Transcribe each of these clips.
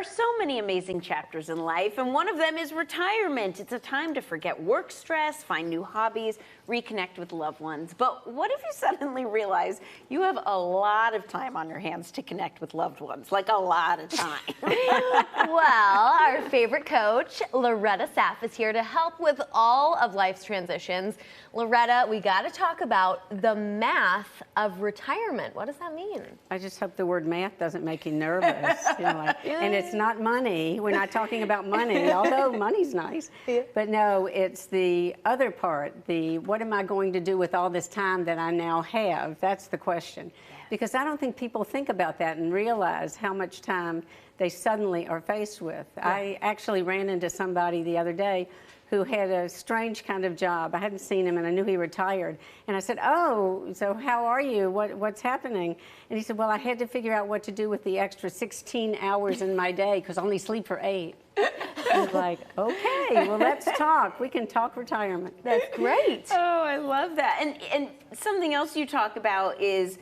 are so many amazing chapters in life, and one of them is retirement. It's a time to forget work stress, find new hobbies, reconnect with loved ones. But what if you suddenly realize you have a lot of time on your hands to connect with loved ones? Like a lot of time. Well, our favorite coach, Loretta Saff, is here to help with all of life's transitions. Loretta, we got to talk about the math of retirement. What does that mean? I just hope the word math doesn't make you nervous. And it's not money. We're not talking about money, although money's nice. Yeah. But no, it's the other part, the what am I going to do with all this time that I now have? That's the question. Because I don't think people think about that and realize how much time they suddenly are faced with. Yeah. I actually ran into somebody the other day who had a strange kind of job. I hadn't seen him and I knew he retired. And I said, oh, so how are you? What's happening? And he said, well, I had to figure out what to do with the extra 16 hours in my day because I only sleep for 8. I was like, okay, well, let's talk. We can talk retirement. That's great. Oh, I love that. And something else you talk about is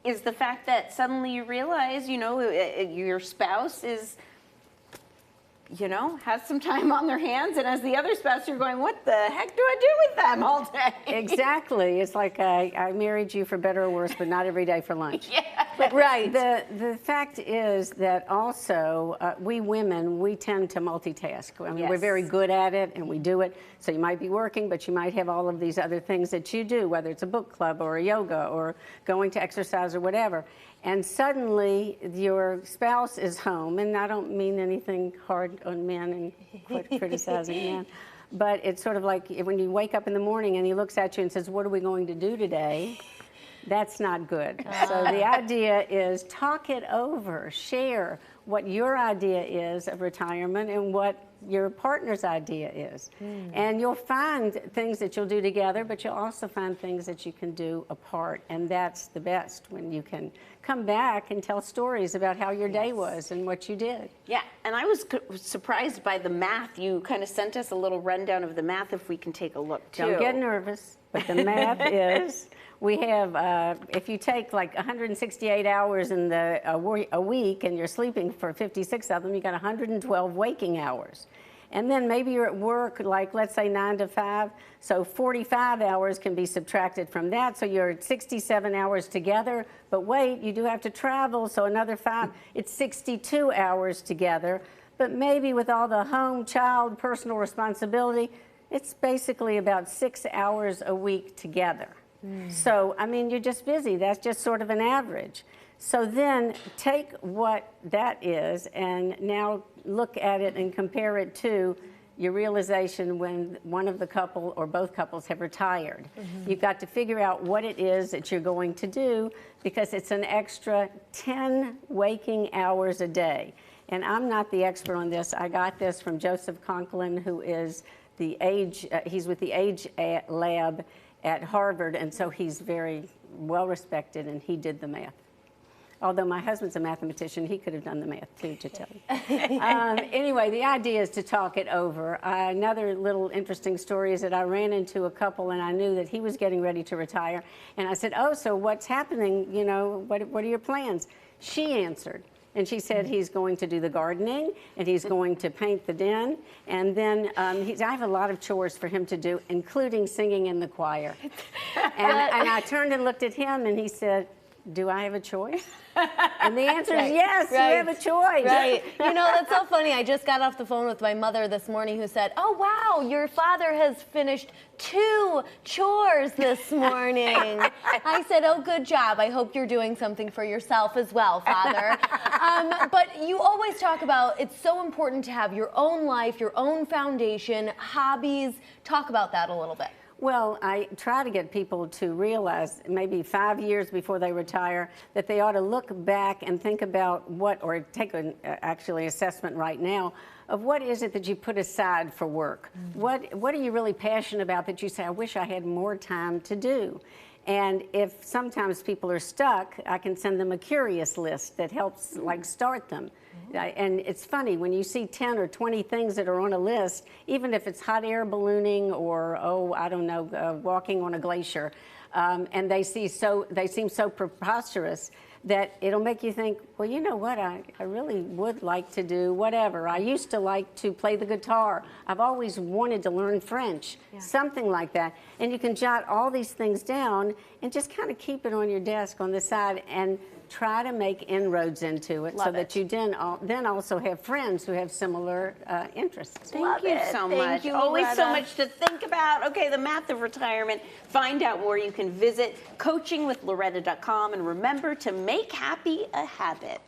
the fact that suddenly you realize, your spouse is, has some time on their hands, and as the other spouse, you're going, what the heck do I do with them all day? Exactly. It's like I married you for better or worse, but not every day for lunch. Yeah. But right. The fact is that also we women, we tend to multitask. I mean, we're very good at it, and we do it. So you might be working, but you might have all of these other things that you do, whether it's a book club or a yoga or going to exercise or whatever. And suddenly your spouse is home, and I don't mean anything hard on men and criticizing men, but it's sort of like when you wake up in the morning and he looks at you and says, what are we going to do today? That's not good. So the idea is talk it over, share what your idea is of retirement and what your partner's idea is. And you'll find things that you'll do together, but you'll also find things that you can do apart. And that's the best, when you can come back and tell stories about how your day was and what you did. Yeah, and I was surprised by the math. You kind of sent us a little rundown of the math, if we can take a look too. Don't get nervous, but the math is, we have, if you take like 168 hours in a week and you're sleeping for 56 of them, you got 112 waking hours. And then maybe you're at work, like let's say 9 to 5, so 45 hours can be subtracted from that, so you're at 67 hours together. But wait, you do have to travel, so another 5, it's 62 hours together. But maybe with all the home, child, personal responsibility, it's basically about 6 hours a week together. So, I mean, you're just busy. That's just sort of an average. So then take what that is and now look at it and compare it to your realization when one of the couple or both couples have retired. You've got to figure out what it is that you're going to do, because it's an extra 10 waking hours a day. And I'm not the expert on this. I got this from Joseph Conklin, who is he's with the Age Lab at Harvard, and so he's very well respected, and he did the math. Although my husband's a mathematician, he could have done the math too, to tell you. Anyway, the idea is to talk it over. Another little interesting story is that I ran into a couple and I knew that he was getting ready to retire. And I said, oh, so what's happening? What are your plans? She answered. And she said he's going to do the gardening, and he's going to paint the den, and then I have a lot of chores for him to do, including singing in the choir. And I turned and looked at him, and he said, do I have a choice? And the answer is yes, you have a choice. Right. That's so funny. I just got off the phone with my mother this morning, who said, oh, wow, your father has finished 2 chores this morning. I said, oh, good job. I hope you're doing something for yourself as well, Father. But you always talk about it's so important to have your own life, your own foundation, hobbies. Talk about that a little bit. Well, I try to get people to realize maybe 5 years before they retire that they ought to look back and think about or take an actually assessment right now of what is it that you put aside for work. What are you really passionate about that you say, I wish I had more time to do? And if sometimes people are stuck, I can send them a curious list that helps like start them. And it's funny, when you see 10 or 20 things that are on a list, even if it's hot air ballooning or, walking on a glacier, and they seem so preposterous, that it'll make you think, well, you know what, I really would like to do whatever. I used to like to play the guitar. I've always wanted to learn French, something like that. And you can jot all these things down and just kind of keep it on your desk on the side and try to make inroads into it so that you then also have friends who have similar interests. Thank you so much. Always so much to think about. Okay, the math of retirement. Find out where you can visit coachingwithloretta.com, and remember to make happy a habit.